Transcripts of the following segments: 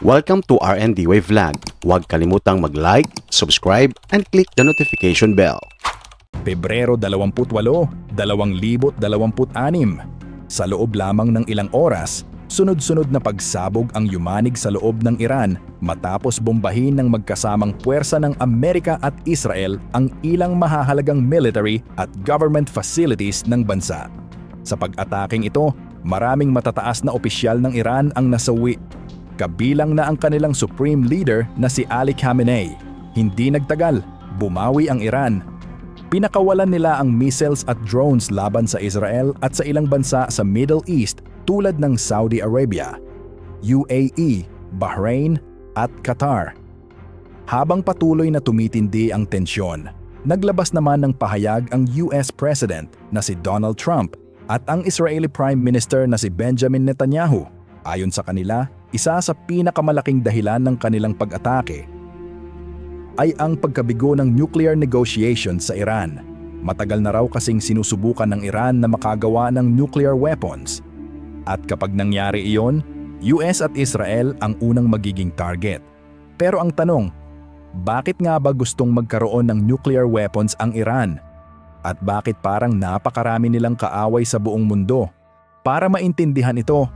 Welcome to RNDWay Vlog. Huwag kalimutang mag-like, subscribe, and click the notification bell. Pebrero 28, 2026. Sa loob lamang ng ilang oras, sunod-sunod na pagsabog ang yumanig sa loob ng Iran matapos bombahin ng magkasamang puwersa ng Amerika at Israel ang ilang mahahalagang military at government facilities ng bansa. Sa pag-ataking ito, maraming matataas na opisyal ng Iran ang nasawi. Kabilang na ang kanilang supreme leader na si Ali Khamenei. Hindi nagtagal, bumawi ang Iran. Pinakawalan nila ang missiles at drones laban sa Israel at sa ilang bansa sa Middle East tulad ng Saudi Arabia, UAE, Bahrain at Qatar. Habang patuloy na tumitindi ang tensyon, naglabas naman ng pahayag ang US President na si Donald Trump at ang Israeli Prime Minister na si Benjamin Netanyahu. Ayon sa kanila, isa sa pinakamalaking dahilan ng kanilang pag-atake ay ang pagkabigo ng nuclear negotiations sa Iran. Matagal na raw kasing sinusubukan ng Iran na makagawa ng nuclear weapons. At kapag nangyari iyon, US at Israel ang unang magiging target. Pero ang tanong, bakit nga ba gustong magkaroon ng nuclear weapons ang Iran? At bakit parang napakarami nilang kaaway sa buong mundo? Para maintindihan ito,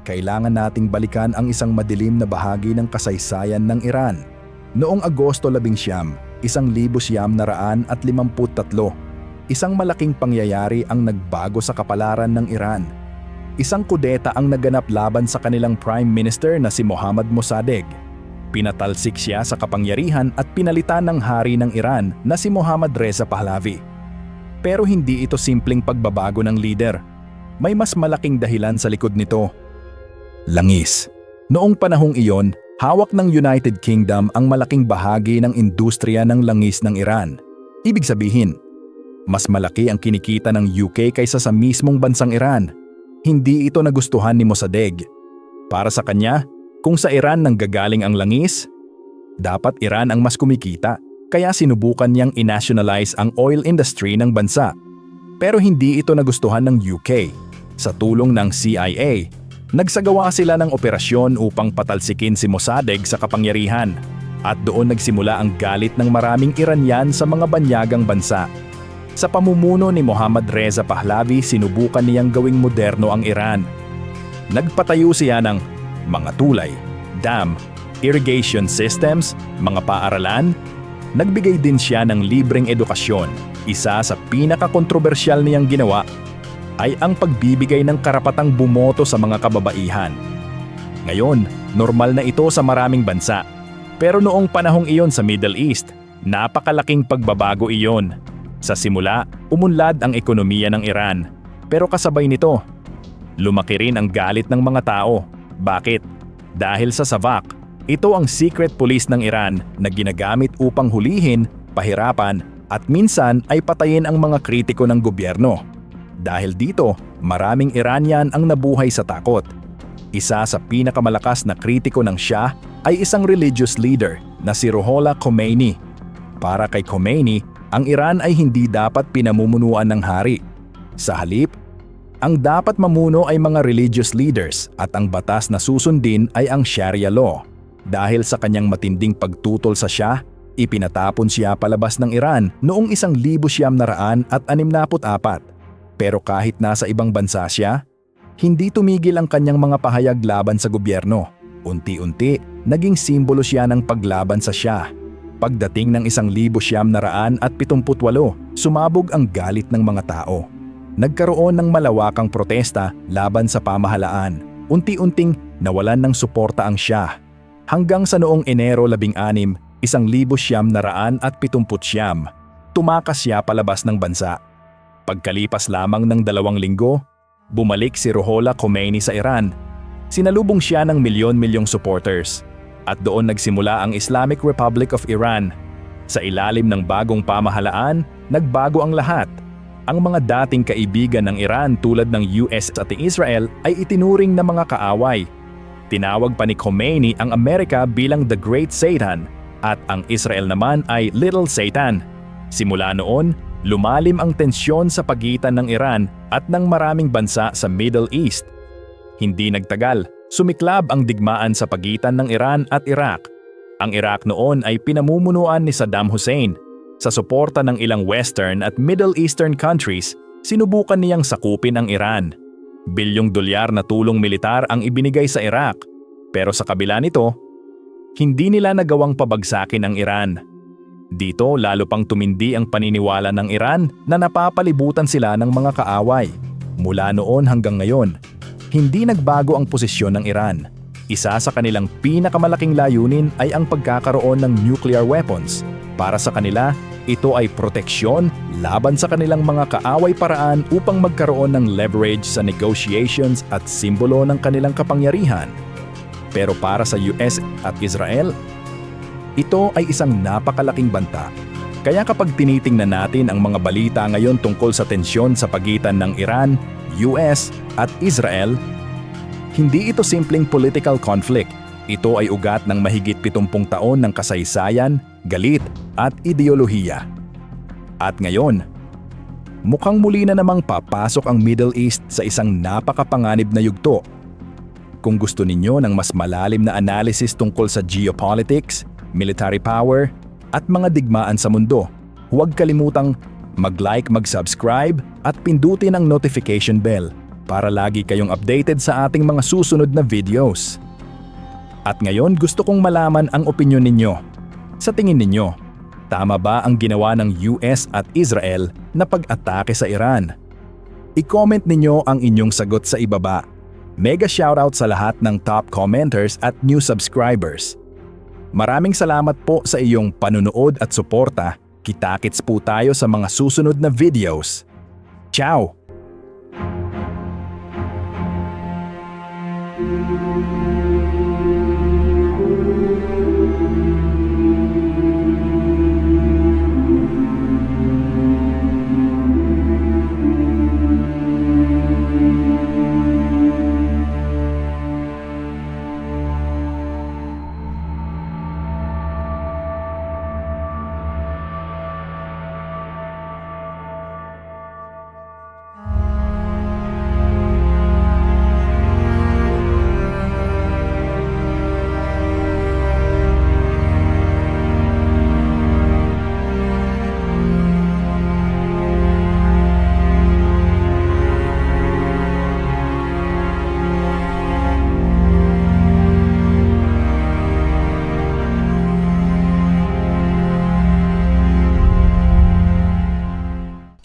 kailangan nating balikan ang isang madilim na bahagi ng kasaysayan ng Iran. Noong Agosto 11, 1953, isang malaking pangyayari ang nagbago sa kapalaran ng Iran. Isang kudeta ang naganap laban sa kanilang Prime Minister na si Mohammad Mossadegh. Pinatalsik siya sa kapangyarihan at pinalitan ng hari ng Iran na si Mohammad Reza Pahlavi. Pero hindi ito simpleng pagbabago ng leader. May mas malaking dahilan sa likod nito. Langis. Noong panahong iyon, hawak ng United Kingdom ang malaking bahagi ng industriya ng langis ng Iran. Ibig sabihin, mas malaki ang kinikita ng UK kaysa sa mismong bansang Iran. Hindi ito nagustuhan ni Mossadegh. Para sa kanya, kung sa Iran nanggagaling ang langis, dapat Iran ang mas kumikita, kaya sinubukan niyang i-nationalize ang oil industry ng bansa. Pero hindi ito nagustuhan ng UK. Sa tulong ng CIA, nagsagawa sila ng operasyon upang patalsikin si Mossadegh sa kapangyarihan at doon nagsimula ang galit ng maraming Iranian sa mga banyagang bansa. Sa pamumuno ni Mohammad Reza Pahlavi, sinubukan niyang gawing moderno ang Iran. Nagpatayo siya ng mga tulay, dam, irrigation systems, mga paaralan. Nagbigay din siya ng libreng edukasyon. Isa sa pinakakontrobersyal niyang ginawa ay ang pagbibigay ng karapatang bumoto sa mga kababaihan. Ngayon, normal na ito sa maraming bansa. Pero noong panahong iyon sa Middle East, napakalaking pagbabago iyon. Sa simula, umunlad ang ekonomiya ng Iran. Pero kasabay nito, lumaki rin ang galit ng mga tao. Bakit? Dahil sa SAVAK, ito ang secret police ng Iran na ginagamit upang hulihin, pahirapan, at minsan ay patayin ang mga kritiko ng gobyerno. Dahil dito, maraming Iranian ang nabuhay sa takot. Isa sa pinakamalakas na kritiko ng Shah ay isang religious leader na si Ruhollah Khomeini. Para kay Khomeini, ang Iran ay hindi dapat pinamumunuan ng hari. Sa halip, ang dapat mamuno ay mga religious leaders at ang batas na susundin ay ang Sharia law. Dahil sa kanyang matinding pagtutol sa Shah, ipinatapon siya palabas ng Iran noong 1964. Pero kahit nasa ibang bansa siya, hindi tumigil ang kanyang mga pahayag laban sa gobyerno. Unti-unti, naging simbolo siya ng paglaban sa Shah. Pagdating ng 1978, sumabog ang galit ng mga tao. Nagkaroon ng malawakang protesta laban sa pamahalaan. Unti-unting nawalan ng suporta ang Shah. Hanggang sa noong Enero 16, 1979, tumakas siya palabas ng bansa. Pagkalipas lamang ng 2 linggo, bumalik si Ruhollah Khomeini sa Iran. Sinalubong siya ng milyon-milyong supporters. At doon nagsimula ang Islamic Republic of Iran. Sa ilalim ng bagong pamahalaan, nagbago ang lahat. Ang mga dating kaibigan ng Iran tulad ng US at Israel ay itinuring na mga kaaway. Tinawag pa ni Khomeini ang Amerika bilang The Great Satan at ang Israel naman ay Little Satan. Simula noon, lumalim ang tensyon sa pagitan ng Iran at ng maraming bansa sa Middle East. Hindi nagtagal, Sumiklab ang digmaan sa pagitan ng Iran at Iraq. Ang Iraq noon ay pinamumunuan ni Saddam Hussein. Sa suporta ng ilang Western at Middle Eastern countries, sinubukan niyang sakupin ang Iran. $1 bilyong na tulong militar ang ibinigay sa Iraq. Pero sa kabila nito, hindi nila nagawang pabagsakin ang Iran. Dito lalo pang tumindi ang paniniwala ng Iran na napapalibutan sila ng mga kaaway. Mula noon hanggang ngayon, hindi nagbago ang posisyon ng Iran. Isa sa kanilang pinakamalaking layunin ay ang pagkakaroon ng nuclear weapons. Para sa kanila, ito ay proteksyon laban sa kanilang mga kaaway paraan upang magkaroon ng leverage sa negotiations at simbolo ng kanilang kapangyarihan. Pero para sa US at Israel, ito ay isang napakalaking banta. Kaya kapag tinitingnan natin ang mga balita ngayon tungkol sa tensyon sa pagitan ng Iran, US at Israel, hindi ito simpleng political conflict. Ito ay ugat ng mahigit 70 taon ng kasaysayan, galit at ideolohiya. At ngayon, mukhang muli na namang papasok ang Middle East sa isang napakapanganib na yugto. Kung gusto ninyo ng mas malalim na analysis tungkol sa geopolitics, military power, at mga digmaan sa mundo, huwag kalimutang mag-like, mag-subscribe at pindutin ang notification bell para lagi kayong updated sa ating mga susunod na videos. At ngayon gusto kong malaman ang opinyon ninyo. Sa tingin ninyo, tama ba ang ginawa ng US at Israel na pag-atake sa Iran? I-comment ninyo ang inyong sagot sa ibaba. Mega shoutout sa lahat ng top commenters at new subscribers. Maraming salamat po sa iyong panunood at suporta. Kita-kits po tayo sa mga susunod na videos. Ciao!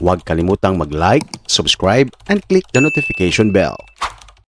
Huwag kalimutang mag-like, subscribe, and click the notification bell